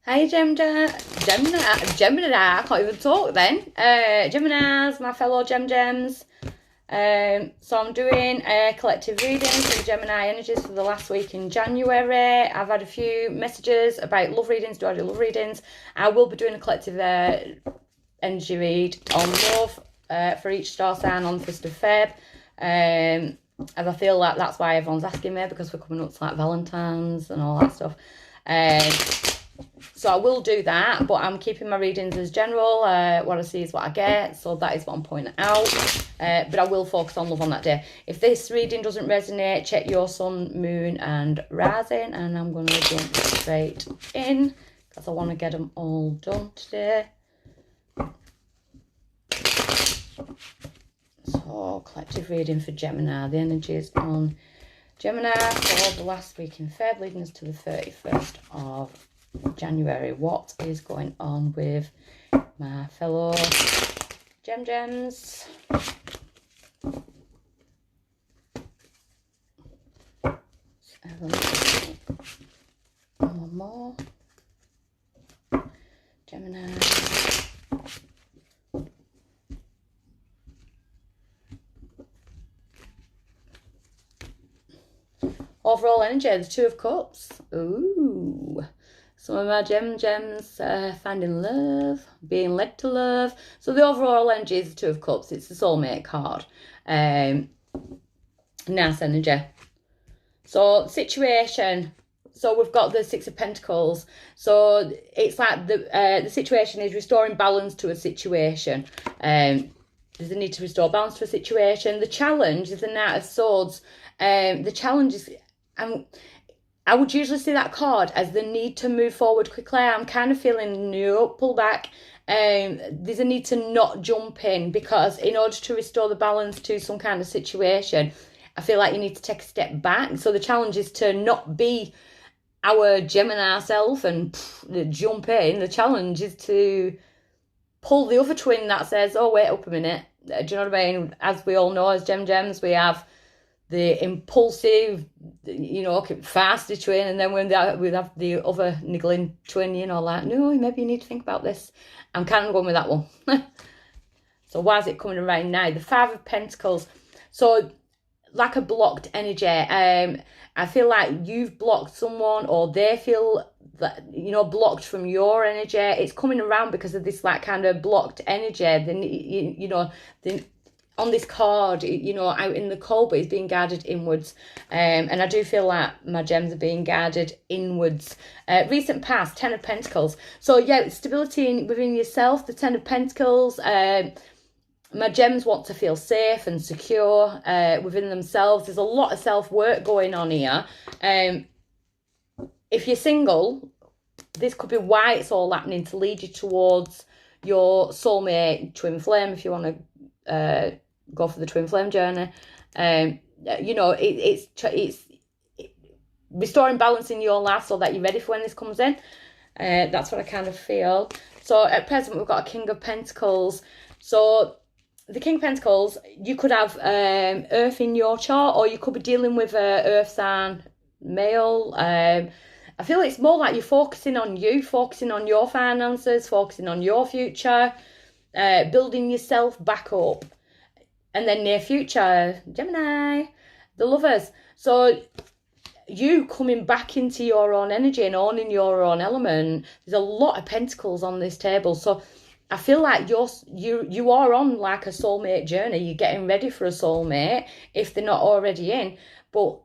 Hey Gemini, I can't even talk then. Geminis, my fellow Gems. So I'm doing a collective reading for the Gemini energies for the last week in January. I've had a few messages about love readings. Do I do love readings? I will be doing a collective energy read on love for each star sign on the 1st of Feb. As I feel like that's why everyone's asking me, because we're coming up to like Valentine's and all that stuff. So I will do that, but I'm keeping my readings as general. What I see is what I get, so that is what I'm pointing out. But I will focus on love on that day. If this reading doesn't resonate, check your sun, moon and rising, and I'm going to jump straight in because I want to get them all done today. So, collective reading for Gemini. The energies on Gemini for the last week in Feb, leading us to the 31st of January. What is going on with my fellow Gems? One more. Gemini. Overall energy, the Two of Cups. Ooh. Some of my Gems finding love, being led to love. So the overall energy is the Two of Cups. It's the soulmate card. Nice energy. So situation. So we've got the Six of Pentacles. So it's like the situation is restoring balance to a situation. There's a need to restore balance to a situation. The challenge is the Knight of Swords. The challenge is... I would usually see that card as the need to move forward quickly. I'm kind of feeling, no, pull back. There's a need to not jump in, because in order to restore the balance to some kind of situation, I feel like you need to take a step back. So the challenge is to not be our Gemini self and jump in. The challenge is to pull the other twin that says, oh, wait up a minute. Do you know what I mean? As we all know, as Gems, we have the impulsive, faster twin, and then when we have the other niggling twin, like, no, maybe you need to think about this. I'm kind of going with that one. So why is it coming around now? The Five of Pentacles. So like a blocked energy. I feel like you've blocked someone, or they feel that, blocked from your energy. It's coming around because of this like kind of blocked energy. On this card, out in the cold, but it's being guarded inwards. And I do feel like my Gems are being guarded inwards. Recent past, Ten of Pentacles. So yeah, stability within yourself, the Ten of Pentacles. My Gems want to feel safe and secure within themselves. There's a lot of self-work going on here. If you're single, this could be why it's all happening, to lead you towards your soulmate, twin flame, if you want to go for the twin flame journey. It's restoring balance in your life so that you're ready for when this comes in. That's what I kind of feel. So at present, we've got a King of Pentacles. So the King of Pentacles, you could have Earth in your chart, or you could be dealing with a Earth sign male. I feel it's more like you're focusing on you, focusing on your finances, focusing on your future, building yourself back up. And then near future, Gemini, the Lovers. So you coming back into your own energy and owning your own element. There's a lot of pentacles on this table. So I feel like you are on like a soulmate journey. You're getting ready for a soulmate if they're not already in. But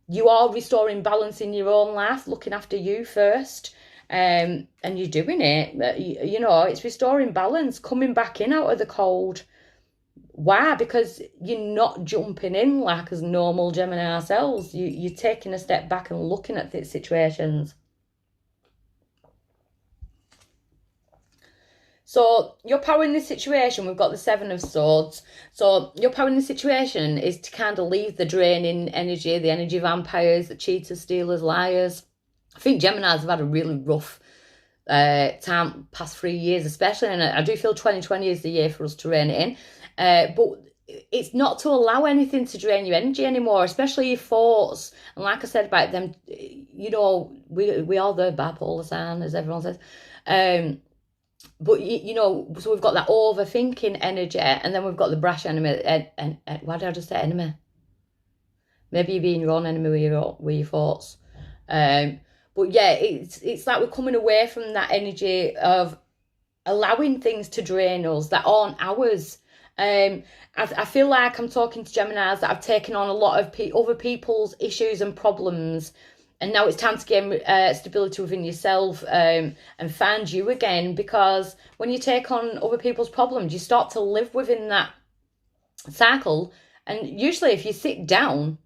you are restoring balance in your own life, looking after you first. And you're doing it. It's restoring balance, coming back in out of the cold. Why? Because you're not jumping in like as normal Gemini ourselves. You're taking a step back and looking at these situations. So your power in this situation, we've got the Seven of Swords. So your power in this situation is to kind of leave the draining energy, the energy vampires, the cheaters, stealers, liars. I think Geminis have had a really rough time past 3 years especially, and I do feel 2020 is the year for us to rein it in. But it's not to allow anything to drain your energy anymore, especially your thoughts. And like I said about them, you know, we are the bipolar sign, as everyone says. But, you know, so we've got that overthinking energy, and then we've got the brash enemy. And why did I just say enemy? Maybe you're being your own enemy with your thoughts. But yeah, it's like we're coming away from that energy of allowing things to drain us that aren't ours. I feel like I'm talking to Geminis that have taken on a lot of other people's issues and problems, and now it's time to gain stability within yourself, and find you again, because when you take on other people's problems, you start to live within that cycle. And usually if you sit down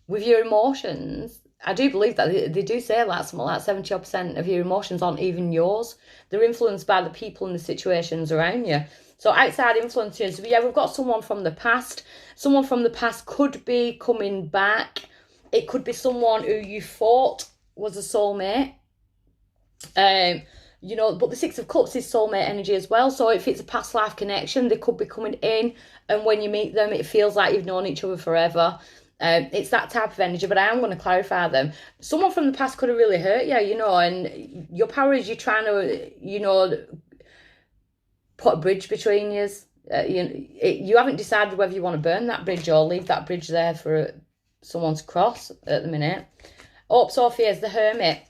with your emotions, I do believe that they do say like something like 70% of your emotions aren't even yours. They're influenced by the people and the situations around you. So outside influences, yeah, we've got someone from the past. Someone from the past could be coming back. It could be someone who you thought was a soulmate. You know, but the Six of Cups is soulmate energy as well. So if it's a past life connection, they could be coming in, and when you meet them, it feels like you've known each other forever. It's that type of energy, but I am going to clarify them. Someone from the past could have really hurt you, you know, and your power is you're trying to, you know, put a bridge between you. You haven't decided whether you want to burn that bridge or leave that bridge there for someone to cross at the minute. Hopes or fears, the Hermit.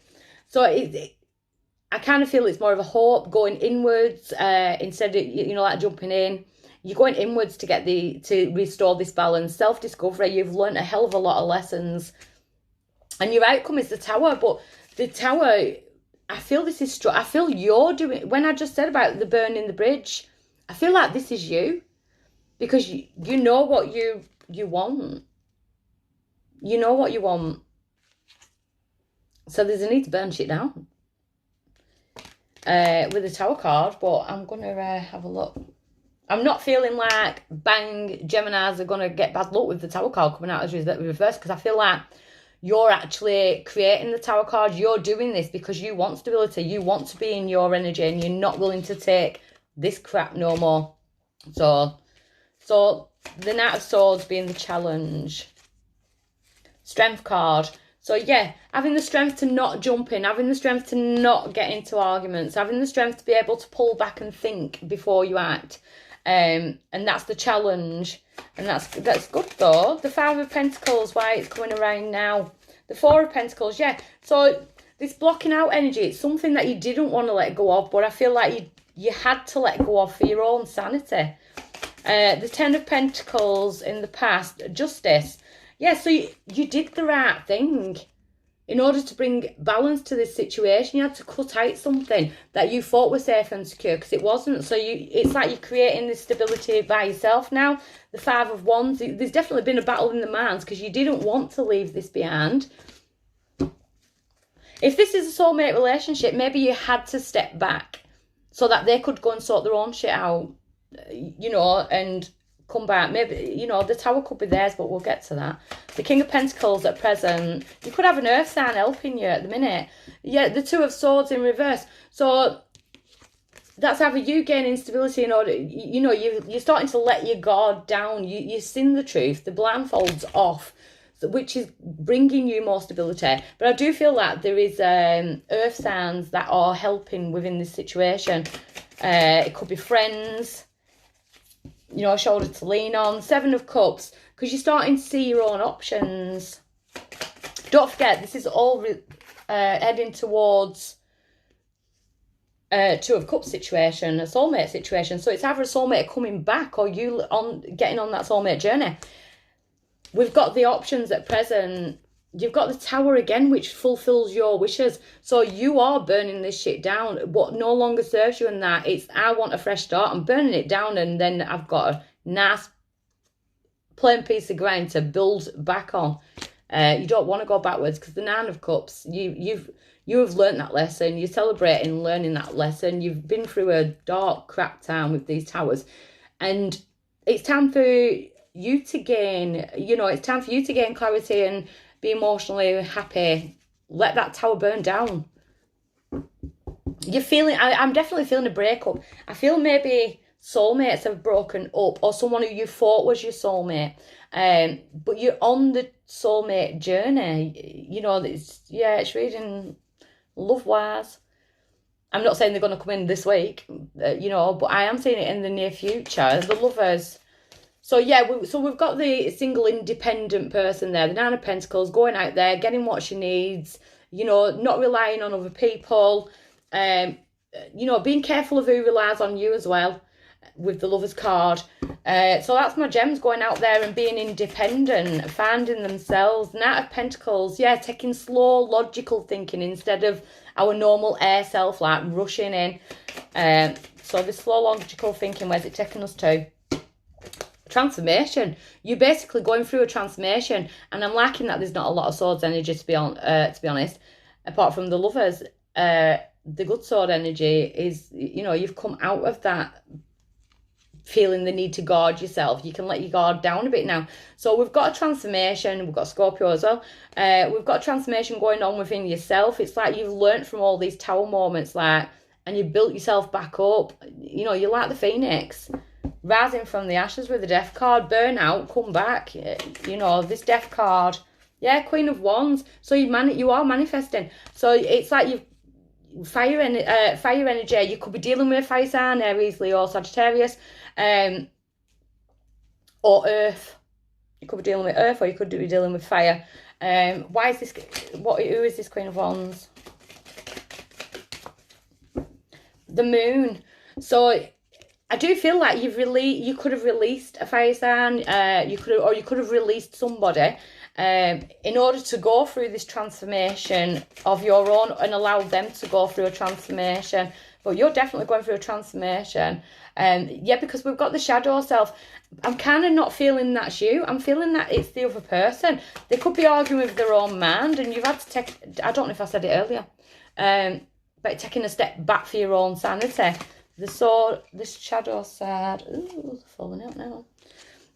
So I kind of feel it's more of a hope, going inwards instead of, you know, like jumping in. You're going inwards to restore this balance. Self-discovery, you've learned a hell of a lot of lessons. And your outcome is the Tower. But the Tower, I feel this is I feel you're doing, when I just said about the burning the bridge, I feel like this is you. Because you know what you want. You know what you want. So there's a need to burn shit down. With the Tower card, but I'm going to have a look. I'm not feeling like, bang, Geminis are going to get bad luck with the Tower card coming out as reverse, because I feel like you're actually creating the Tower card. You're doing this because you want stability. You want to be in your energy, and you're not willing to take this crap no more. So the Knight of Swords being the challenge. Strength card. So yeah, having the strength to not jump in, having the strength to not get into arguments, having the strength to be able to pull back and think before you act. And that's the challenge. And that's good though. The Five of Pentacles, why it's coming around now. The Four of Pentacles, yeah. So this blocking out energy, it's something that you didn't want to let go of, but I feel like you had to let go of for your own sanity. The Ten of Pentacles in the past, Justice. Yeah, so you did the right thing. In order to bring balance to this situation, you had to cut out something that you thought was safe and secure, because it wasn't. So it's like you're creating this stability by yourself now. The Five of Wands, there's definitely been a battle in the minds because you didn't want to leave this behind. If this is a soulmate relationship, maybe you had to step back so that they could go and sort their own shit out, you know, and come back. Maybe, you know, the Tower could be theirs, but we'll get to that. The King of Pentacles at present, you could have an earth sign helping you at the minute. Yeah, the Two of Swords in reverse. So that's either you gaining stability in order, you know, you're starting to let your guard down. You've seen the truth, the blindfold's off, which is bringing you more stability. But I do feel like there is earth signs that are helping within this situation. It could be friends, you know, a shoulder to lean on. Seven of Cups, because you're starting to see your own options. Don't forget, this is all heading towards Two of Cups situation, a soulmate situation. So it's either a soulmate coming back or you getting on that soulmate journey. We've got the options at present. You've got the Tower again, which fulfills your wishes. So you are burning this shit down. What no longer serves you in that, it's I want a fresh start. I'm burning it down, and then I've got a nice plain piece of ground to build back on. You don't want to go backwards, because the Nine of Cups, you have learned that lesson. You're celebrating learning that lesson. You've been through a dark crap time with these Towers, and it's time for you to gain, you know, it's time for you to gain clarity and be emotionally happy. Let that Tower burn down. You're feeling, I'm definitely feeling a breakup. I feel maybe soulmates have broken up, or someone who you thought was your soulmate. But you're on the soulmate journey. You know, it's reading love-wise. I'm not saying they're going to come in this week, you know, but I am seeing it in the near future. The lovers. So yeah, we've got the single independent person there, the Nine of Pentacles, going out there, getting what she needs, you know, not relying on other people, you know, being careful of who relies on you as well with the Lovers card. So that's my gems, going out there and being independent, finding themselves. Knight of Pentacles, yeah, taking slow, logical thinking instead of our normal air self, like rushing in. So this slow, logical thinking, where's it taking us to? Transformation. You're basically going through a transformation, and I'm liking that there's not a lot of swords energy, to be honest, apart from the Lovers. The good sword energy is, you know, you've come out of that feeling the need to guard yourself. You can let your guard down a bit now. So we've got a transformation. We've got Scorpio as well. We've got a transformation going on within yourself. It's like you've learnt from all these tower moments, like, and you've built yourself back up. You know, you're like the phoenix, rising from the ashes with the Death card. Burnout, come back. You know, this Death card. Yeah, Queen of Wands. So you are manifesting. So it's like you've fire energy. You could be dealing with fire sign, Aries, Leo, Sagittarius, or earth. You could be dealing with earth, or you could be dealing with fire. Why is this? Who is this Queen of Wands? The Moon. So I do feel like you could have released a fire sign. You could have released somebody in order to go through this transformation of your own and allow them to go through a transformation. But you're definitely going through a transformation. Yeah, because we've got the shadow self. I'm kind of not feeling that's you. I'm feeling that it's the other person. They could be arguing with their own mind, and you've had to take, I don't know if I said it earlier, but taking a step back for your own sanity. This shadow side, ooh, falling out now.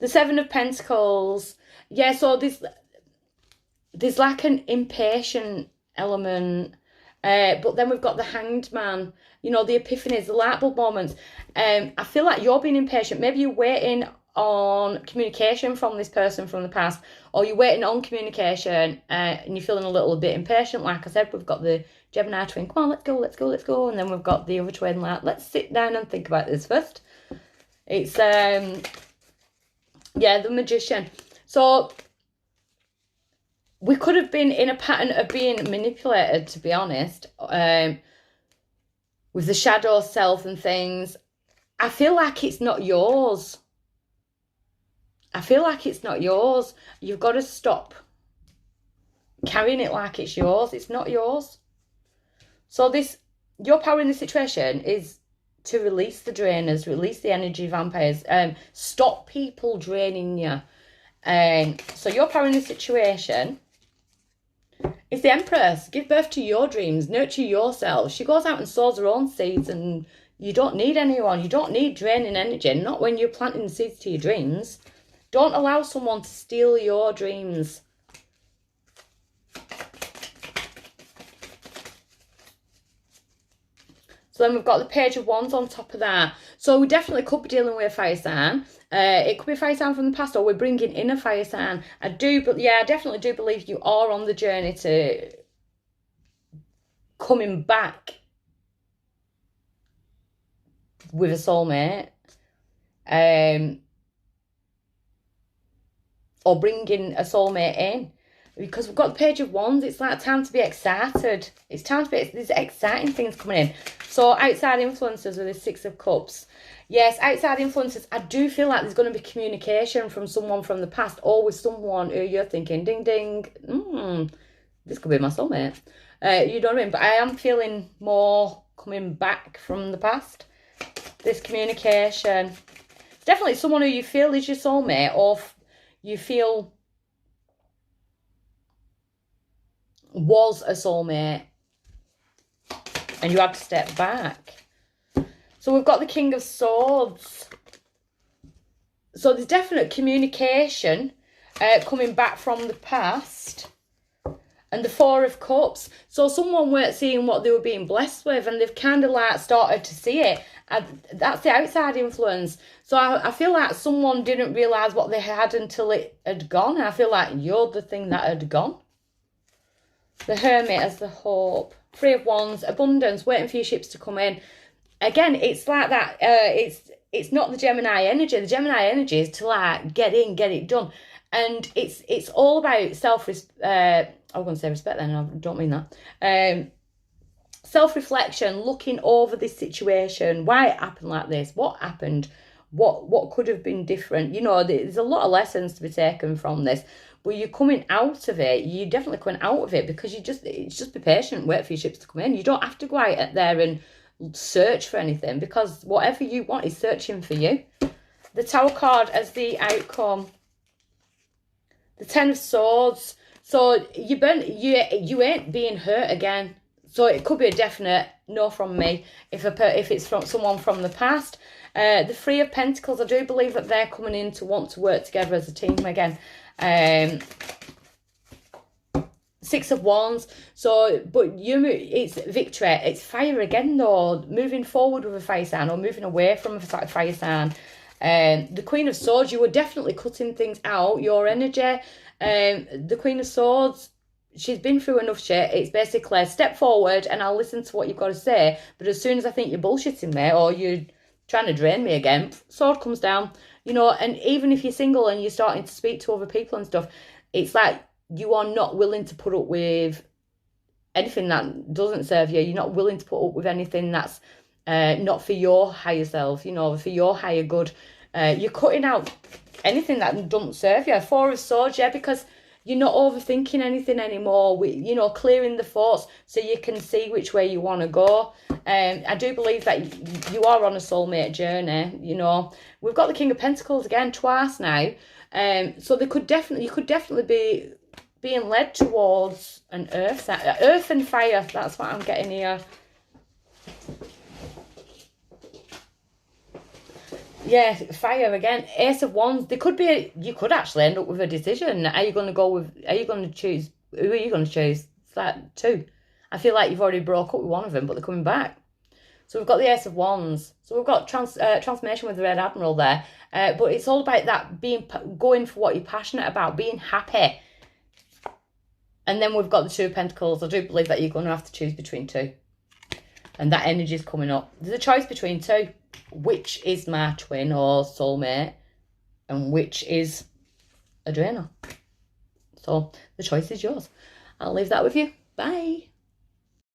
The Seven of Pentacles. Yeah, so there's like an impatient element, but then we've got the Hanged Man, you know, the epiphanies, the light bulb moments. I feel like you're being impatient. Maybe you're waiting on communication from this person from the past, or you're waiting on communication and you're feeling a little bit impatient. Like I said, we've got the Gemini twin, come on, let's go. And then we've got the other twin, like, let's sit down and think about this first. It's, yeah, the Magician. So we could have been in a pattern of being manipulated, to be honest, with the shadow self and things. I feel like it's not yours. You've got to stop carrying it like it's yours. It's not yours. So your power in this situation is to release the drainers, release the energy vampires, stop people draining you. So your power in this situation is the Empress. Give birth to your dreams, nurture yourself. She goes out and sows her own seeds, and you don't need anyone. You don't need draining energy, not when you're planting seeds to your dreams. Don't allow someone to steal your dreams. So then we've got the Page of Wands on top of that. So we definitely could be dealing with a fire sign. It could be a fire sign from the past, or we're bringing in a fire sign. I definitely do believe you are on the journey to coming back with a soulmate. Or bringing a soulmate in. Because we've got the Page of Wands, it's like time to be excited. It's time to be, there's exciting things coming in. So outside influences with the Six of Cups. Yes, outside influences, I do feel like there's going to be communication from someone from the past, or with someone who you're thinking, ding, ding, this could be my soulmate. You know what I mean? But I am feeling more coming back from the past. This communication. It's definitely someone who you feel is your soulmate, or you feel was a soulmate and you had to step back. So we've got the King of Swords. So there's definite communication coming back from the past. And the Four of Cups. So someone weren't seeing what they were being blessed with, and they've kind of like started to see it. That's the outside influence. So I feel like someone didn't realise what they had until it had gone. And I feel like you're the thing that had gone. The Hermit as the hope. Three of Wands, abundance, waiting for your ships to come in. Again, it's like that. It's not the Gemini energy. The Gemini energy is to like get in, get it done. And it's all about self-respect. I was going to say respect then, I don't mean that. Self-reflection, looking over this situation. Why it happened like this? What happened? What could have been different? You know, there's a lot of lessons to be taken from this. But you're coming out of it. You're definitely coming out of it because it's just be patient, wait for your ships to come in. You don't have to go out there and search for anything because whatever you want is searching for you. The Tower card as the outcome. The Ten of Swords. So you ain't being hurt again. So it could be a definite no from me if it's from someone from the past. The Three of Pentacles. I do believe that they're coming in to want to work together as a team again. Six of Wands. So, but it's victory. It's fire again though. Moving forward with a fire sign or moving away from a fire sign. The Queen of Swords. You were definitely cutting things out. Your energy. The Queen of Swords. She's been through enough shit. It's basically step forward and I'll listen to what you've got to say. But as soon as I think you're bullshitting me or you're trying to drain me again, sword comes down. You know, and even if you're single and you're starting to speak to other people and stuff, it's like you are not willing to put up with anything that doesn't serve you. You're not willing to put up with anything that's not for your higher self, you know, for your higher good. You're cutting out anything that doesn't serve you. Four of Swords, yeah, because you're not overthinking anything anymore. You know, clearing the thoughts so you can see which way you want to go. I do believe that you are on a soulmate journey. You know, we've got the King of Pentacles again twice now. So you could definitely be being led towards an earth and fire. That's what I'm getting here. Yeah, fire again. Ace of Wands. You could actually end up with a decision. Who are you going to choose? It's like two. I feel like you've already broke up with one of them, but they're coming back. So we've got the Ace of Wands. So we've got transformation with the Red Admiral there. But it's all about that going for what you're passionate about, being happy. And then we've got the Two of Pentacles. I do believe that you're going to have to choose between two. And that energy is coming up. There's a choice between two. Which is my twin or soulmate and which is a drainer. So the choice is yours. I'll leave that with you. Bye.